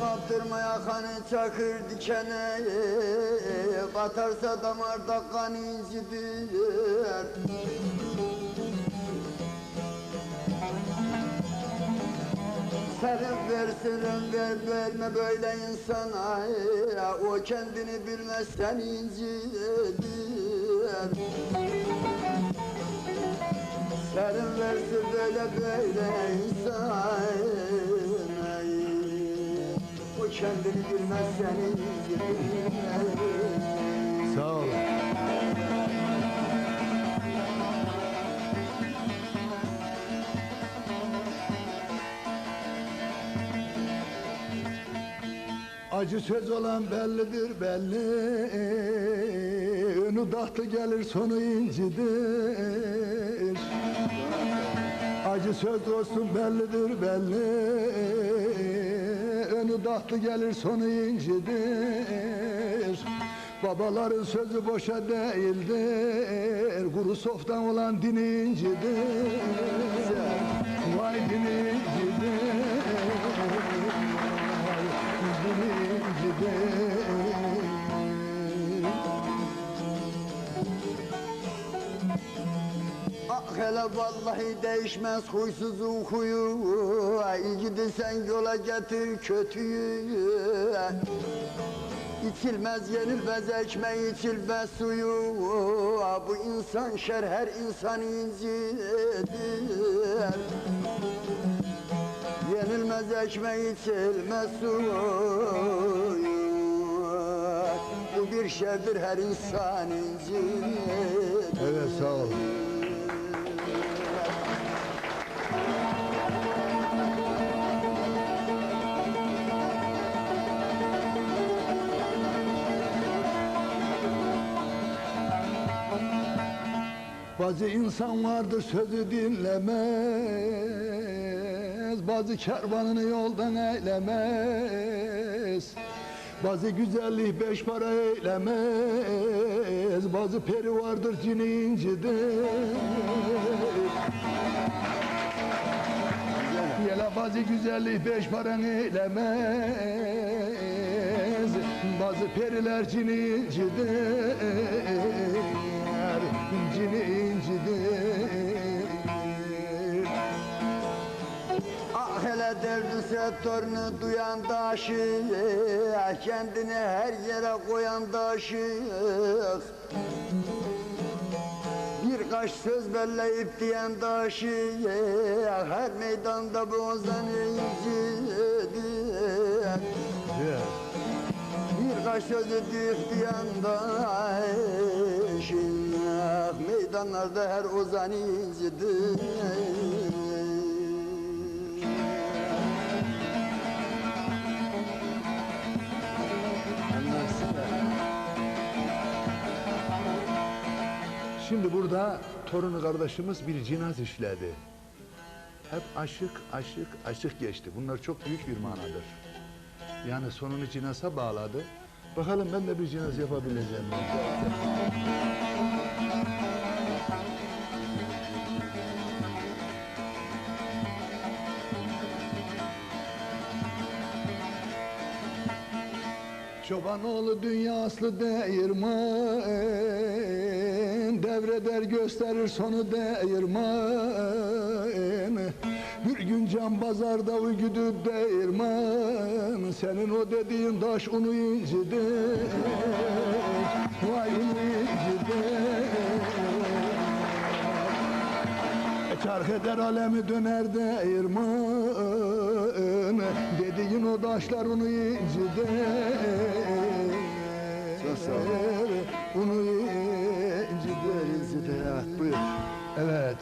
kaptırmaya kanı çakır dikene, batarsa damarda kan incidir. Serin versin verme böyle insana, o kendini bilmezsen incidir. Serin versin böyle insana, o kendini bilmezsen incidir. Sağ ol. Acı söz olan bellidir belli, önü tahtı gelir sonu incidir. Acı söz dostum bellidir belli, önü tahtı gelir sonu incidir. Babaların sözü boşa değildir, kuru softan olan dini incidir. Vay dini incidir. Ah hele vallahi değişmez huysuzun huyu, gidisen yola getir kötüyü. İçilmez yenilmez ekmeği, içilmez suyu, bu insan şer her insan incidir. Yenilmez ekmeği, içilmez suyu, bu bir şerdir her insan incidir. Evet, sağ ol. Bazı insan vardır sözü dinlemez, bazı kervanını yoldan eylemez. Bazı güzellik beş para eylemez, bazı peri vardır cini incidir. Yela bazı güzellik beş paran eylemez, bazı periler cini incidir. Cini incidir. Ah hele derdi sektörünü duyan daşı, kendini her yere koyan daşı. Birkaç söz belleyip diyen daşı, her meydanda bozan incidir. Birkaç sözü deyip diyen daşı, meydanlarda her ozan incidir. Şimdi burada torunu kardeşimiz bir cinaz işledi. Hep aşık, aşık, aşık geçti. Bunlar çok büyük bir manadır. Yani sonunu cinaza bağladı. Bakalım ben de bir cinaz yapabileceğim mi? Çobanoğlu dünya aslı değirmen, devreder gösterir sonu değirmen. Bir gün can pazarda uygüdü değirmen, senin o dediğin taş unu incidir. Vay unu incidir. Çark eder alemi döner değirmen, dediğin o taşlar unu incidir. Unu incidir. Evet, buyur. Evet.